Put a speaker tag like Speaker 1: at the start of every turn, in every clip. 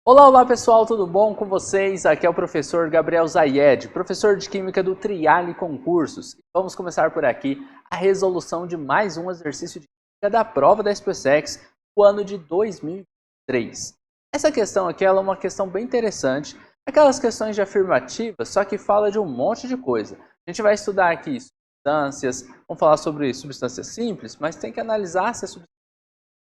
Speaker 1: Olá, olá pessoal, tudo bom com vocês? Aqui é o professor Gabriel Zayed, professor de Química do Triale Concursos. Vamos começar por aqui a resolução de mais um exercício de Química da prova da SpaceX do ano de 2023. Essa questão aqui ela é uma questão bem interessante, aquelas questões de afirmativa, só que fala de um monte de coisa. A gente vai estudar aqui substâncias, vamos falar sobre substâncias simples, mas tem que analisar se a substância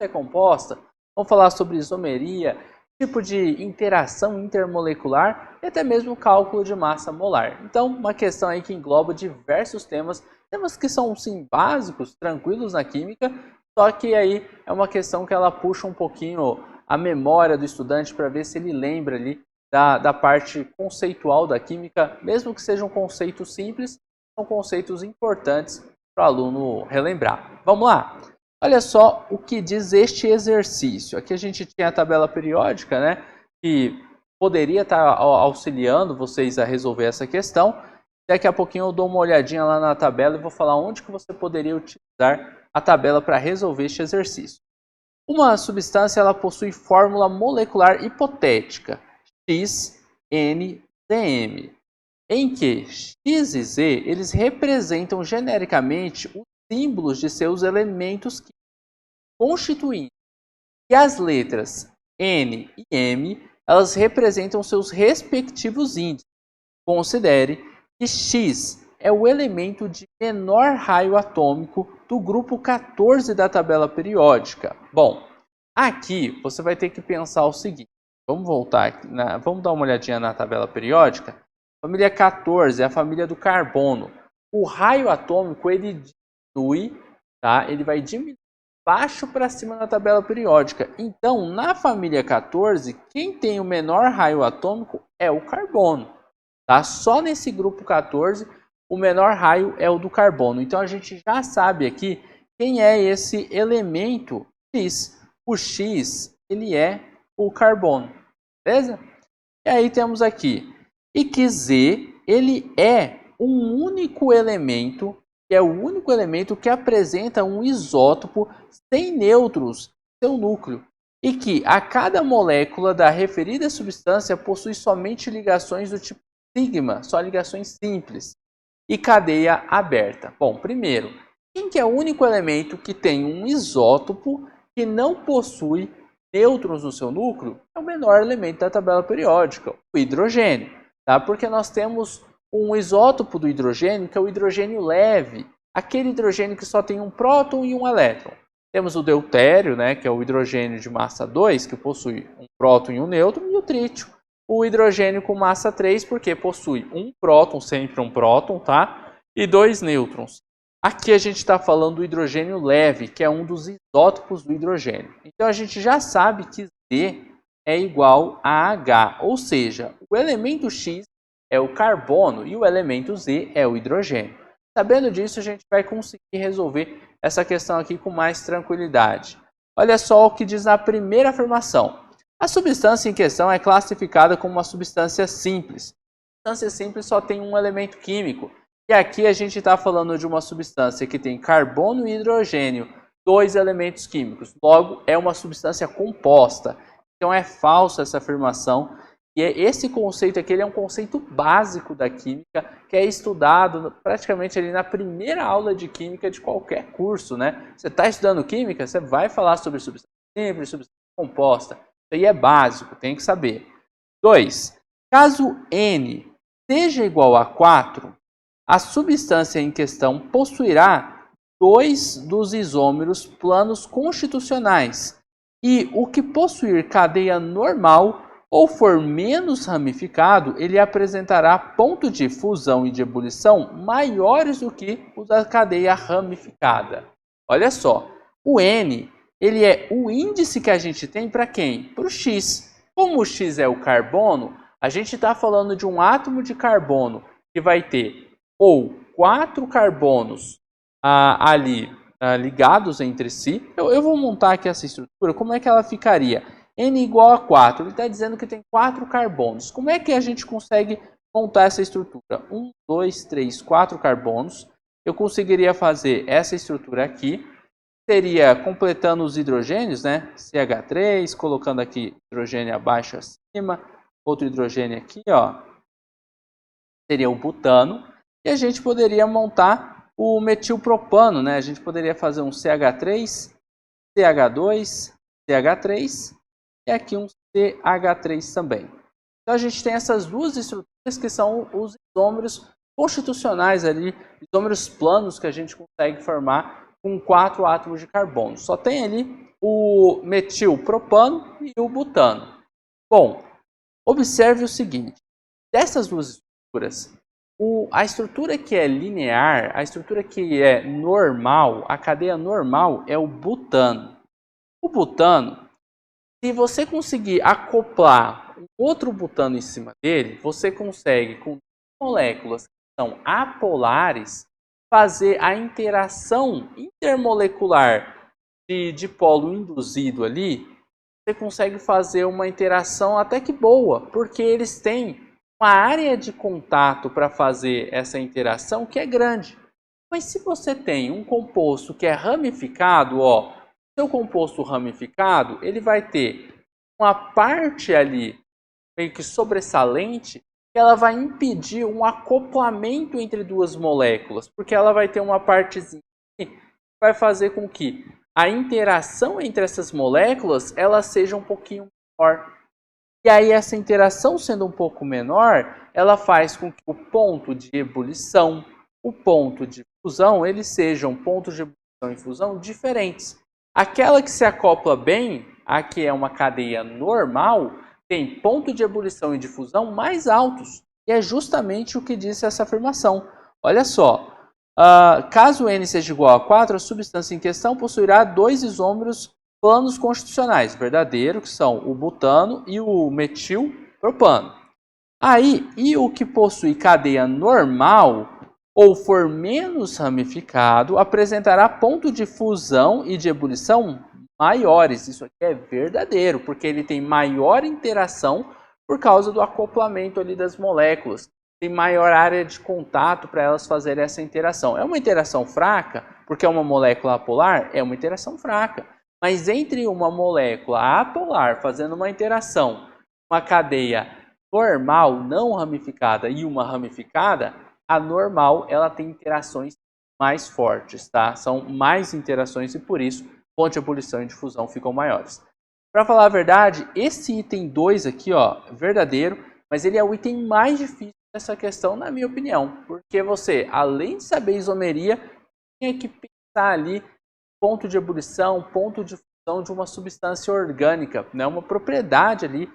Speaker 1: é composta, vamos falar sobre isomeria, tipo de interação intermolecular e até mesmo cálculo de massa molar. Então, uma questão aí que engloba diversos temas que são sim básicos, tranquilos na química, só que aí é uma questão que ela puxa um pouquinho a memória do estudante para ver se ele lembra ali da parte conceitual da química, mesmo que sejam conceitos simples, são conceitos importantes para o aluno relembrar. Vamos lá? Olha só o que diz este exercício. Aqui a gente tinha a tabela periódica, né, que poderia estar auxiliando vocês a resolver essa questão. Daqui a pouquinho eu dou uma olhadinha lá na tabela e vou falar onde que você poderia utilizar a tabela para resolver este exercício. Uma substância ela possui fórmula molecular hipotética XNZM, em que X e Z eles representam genericamente os símbolos de seus elementos constituintes. E as letras N e M, elas representam seus respectivos índices. Considere que X é o elemento de menor raio atômico do grupo 14 da tabela periódica. Bom, aqui você vai ter que pensar o seguinte. Vamos voltar aqui, vamos dar uma olhadinha na tabela periódica. Família 14 é a família do carbono. O raio atômico ele diminui, tá? Ele vai diminuir baixo para cima na tabela periódica. Então, na família 14, quem tem o menor raio atômico é o carbono. Tá? Só nesse grupo 14, o menor raio é o do carbono. Então, a gente já sabe aqui quem é esse elemento X. O X, ele é o carbono. Beleza? E aí temos aqui. E que Z, ele é um único elemento, que é o único elemento que apresenta um isótopo sem nêutrons em seu núcleo, e que a cada molécula da referida substância possui somente ligações do tipo sigma, só ligações simples, e cadeia aberta. Bom, primeiro, quem que é o único elemento que tem um isótopo que não possui nêutrons no seu núcleo? É o menor elemento da tabela periódica, o hidrogênio, tá? Porque nós temos um isótopo do hidrogênio, que é o hidrogênio leve, aquele hidrogênio que só tem um próton e um elétron. Temos o deutério, né, que é o hidrogênio de massa 2, que possui um próton e um nêutron, e o trítio, o hidrogênio com massa 3, porque possui um próton, sempre um próton, tá? E dois nêutrons. Aqui a gente está falando do hidrogênio leve, que é um dos isótopos do hidrogênio. Então a gente já sabe que Z é igual a H, ou seja, o elemento X é o carbono e o elemento Z é o hidrogênio. Sabendo disso, a gente vai conseguir resolver essa questão aqui com mais tranquilidade. Olha só o que diz na primeira afirmação. A substância em questão é classificada como uma substância simples. A substância simples só tem um elemento químico. E aqui a gente está falando de uma substância que tem carbono e hidrogênio, dois elementos químicos. Logo, é uma substância composta. Então é falsa essa afirmação. E esse conceito aqui ele é um conceito básico da química, que é estudado praticamente ali na primeira aula de química de qualquer curso, né? Você está estudando química, você vai falar sobre substância simples, substância composta. Isso aí é básico, tem que saber. 2. Caso N seja igual a 4, a substância em questão possuirá dois dos isômeros planos constitucionais. E o que possuir cadeia normal ou for menos ramificado, ele apresentará ponto de fusão e de ebulição maiores do que o da cadeia ramificada. Olha só, o N ele é o índice que a gente tem para quem? Para o X. Como o X é o carbono, a gente está falando de um átomo de carbono que vai ter ou 4 carbonos ali ligados entre si. Eu vou montar aqui essa estrutura, como é que ela ficaria? N igual a 4, ele está dizendo que tem 4 carbonos. Como é que a gente consegue montar essa estrutura? 1, 2, 3, 4 carbonos. Eu conseguiria fazer essa estrutura aqui. seria completando os hidrogênios, né? CH3, colocando aqui hidrogênio abaixo acima, outro hidrogênio aqui, ó, seria o butano. E a gente poderia montar o metilpropano, né? A gente poderia fazer um CH3, CH2, CH3 e aqui um CH3 também. Então a gente tem essas duas estruturas que são os isômeros constitucionais ali, isômeros planos que a gente consegue formar com 4 átomos de carbono. Só tem ali o metilpropano e o butano. Bom, observe o seguinte, dessas duas estruturas, a estrutura que é linear, a estrutura que é normal, a cadeia normal é o butano. O butano, se você conseguir acoplar outro butano em cima dele, você consegue, com moléculas que são apolares, fazer a interação intermolecular de dipolo induzido ali. Você consegue fazer uma interação até que boa, porque eles têm uma área de contato para fazer essa interação que é grande. Mas se você tem um composto que é ramificado, ó, seu composto ramificado, ele vai ter uma parte ali meio que sobressalente que ela vai impedir um acoplamento entre duas moléculas, porque ela vai ter uma partezinha que vai fazer com que a interação entre essas moléculas ela seja um pouquinho menor. E aí essa interação sendo um pouco menor, ela faz com que o ponto de ebulição, o ponto de fusão, eles sejam pontos de ebulição e fusão diferentes. Aquela que se acopla bem, a que é uma cadeia normal, tem ponto de ebulição e de fusão mais altos. E é justamente o que diz essa afirmação. Olha só, caso n seja igual a 4, a substância em questão possuirá dois isômeros planos constitucionais, verdadeiro, que são o butano e o metilpropano. Aí, e o que possui cadeia normal ou for menos ramificado, apresentará ponto de fusão e de ebulição maiores. Isso aqui é verdadeiro, porque ele tem maior interação por causa do acoplamento ali das moléculas. Tem maior área de contato para elas fazerem essa interação. É uma interação fraca, porque é uma molécula apolar? É uma interação fraca. Mas entre uma molécula apolar fazendo uma interação, uma cadeia normal, não ramificada, e uma ramificada, a normal ela tem interações mais fortes, tá? São mais interações e por isso ponto de ebulição e de fusão ficam maiores. Para falar a verdade, esse item 2 aqui, ó, é verdadeiro, mas ele é o item mais difícil dessa questão, na minha opinião, porque você, além de saber isomeria, tem que pensar ali ponto de ebulição, ponto de fusão de uma substância orgânica, né? Uma propriedade ali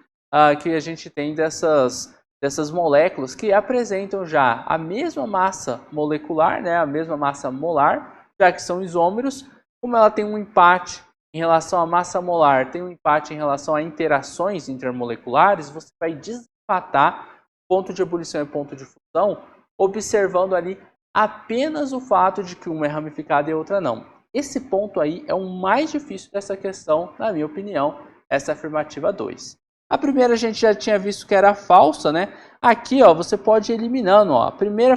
Speaker 1: que a gente tem dessas moléculas que apresentam já a mesma massa molecular, né? A mesma massa molar, já que são isômeros, como ela tem um empate em relação à massa molar, tem um empate em relação a interações intermoleculares, você vai desempatar ponto de ebulição e ponto de fusão, observando ali apenas o fato de que uma é ramificada e a outra não. Esse ponto aí é o mais difícil dessa questão, na minha opinião, essa afirmativa 2. A primeira a gente já tinha visto que era falsa, né? Aqui, ó, você pode ir eliminando, ó. A primeira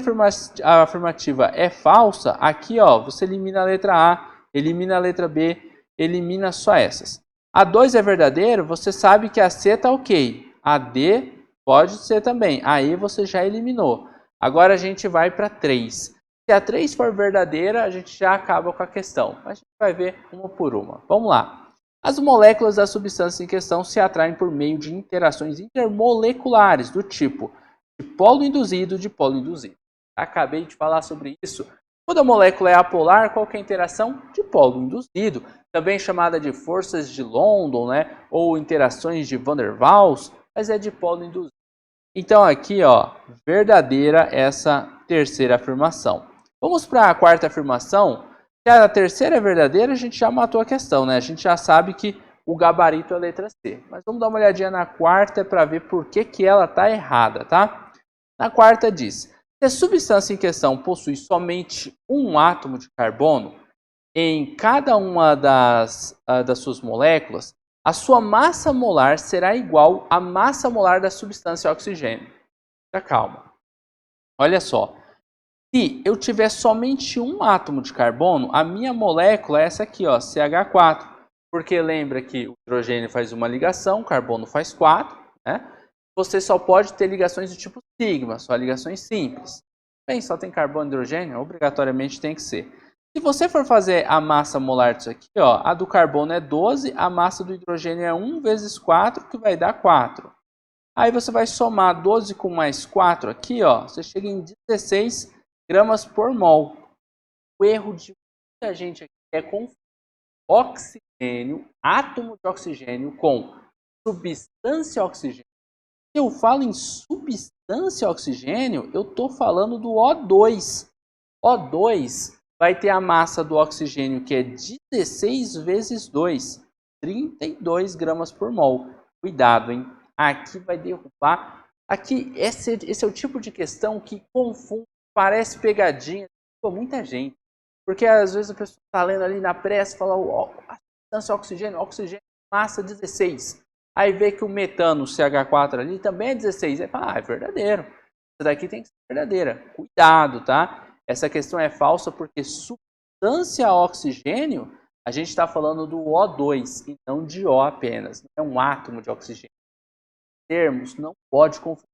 Speaker 1: afirmativa é falsa, aqui, ó, você elimina a letra A, elimina a letra B, elimina só essas. A 2 é verdadeiro, você sabe que a C está ok. A D pode ser também. Aí você já eliminou. Agora a gente vai para 3. Se a 3 for verdadeira, a gente já acaba com a questão. A gente vai ver uma por uma. Vamos lá. As moléculas da substância em questão se atraem por meio de interações intermoleculares, do tipo dipolo induzido, dipolo induzido. Acabei de falar sobre isso. Quando a molécula é apolar, qual que é a interação? Dipolo induzido, também chamada de forças de London, né? Ou interações de Van der Waals, mas é dipolo induzido. Então aqui, ó, verdadeira essa terceira afirmação. Vamos para a quarta afirmação. Se a terceira é verdadeira, a gente já matou a questão, né? A gente já sabe que o gabarito é a letra C. Mas vamos dar uma olhadinha na quarta para ver por que ela está errada, tá? Na quarta diz, se a substância em questão possui somente um átomo de carbono em cada uma das suas moléculas, a sua massa molar será igual à massa molar da substância oxigênio. Fica calma. Olha só. Se eu tiver somente um átomo de carbono, a minha molécula é essa aqui, ó, CH4. Porque lembra que o hidrogênio faz uma ligação, o carbono faz 4, né? Você só pode ter ligações do tipo sigma, só ligações simples. Bem, só tem carbono e hidrogênio, obrigatoriamente tem que ser. Se você for fazer a massa molar disso aqui, ó, a do carbono é 12, a massa do hidrogênio é 1 vezes 4, que vai dar 4. Aí você vai somar 12 com mais 4 aqui, ó, você chega em 16 gramas por mol. O erro de muita gente aqui é confundir oxigênio, átomo de oxigênio, com substância oxigênio. Se eu falo em substância oxigênio, eu estou falando do O2. O2 vai ter a massa do oxigênio que é 16 vezes 2, 32 gramas por mol. Cuidado, hein? Aqui vai derrubar. Aqui, esse é o tipo de questão que confunde, parece pegadinha com muita gente. Porque às vezes a pessoa está lendo ali na pressa e fala a substância oxigênio, massa 16. Aí vê que o metano, o CH4 ali, também é 16. Aí fala, é verdadeiro. Essa daqui tem que ser verdadeira. Cuidado, tá? Essa questão é falsa porque substância oxigênio, a gente está falando do O2 e não de O apenas. Não é um átomo de oxigênio. Termos não pode confundir.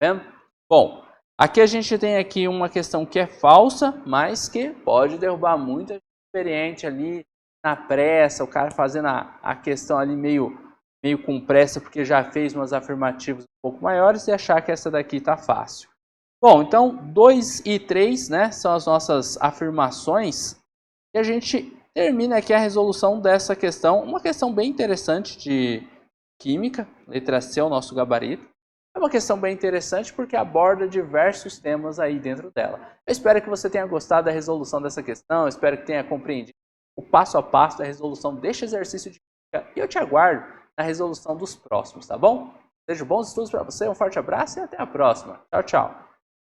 Speaker 1: Tá vendo? Bom, aqui a gente tem aqui uma questão que é falsa, mas que pode derrubar muita gente experiente ali na pressa, o cara fazendo a questão ali meio com pressa porque já fez umas afirmativas um pouco maiores e achar que essa daqui está fácil. Bom, então 2 e 3, né, são as nossas afirmações e a gente termina aqui a resolução dessa questão, uma questão bem interessante de química, letra C, o nosso gabarito. É uma questão bem interessante porque aborda diversos temas aí dentro dela. Eu espero que você tenha gostado da resolução dessa questão, eu espero que tenha compreendido o passo a passo da resolução deste exercício de química e eu te aguardo na resolução dos próximos, tá bom? Desejo bons estudos para você, um forte abraço e até a próxima. Tchau, tchau.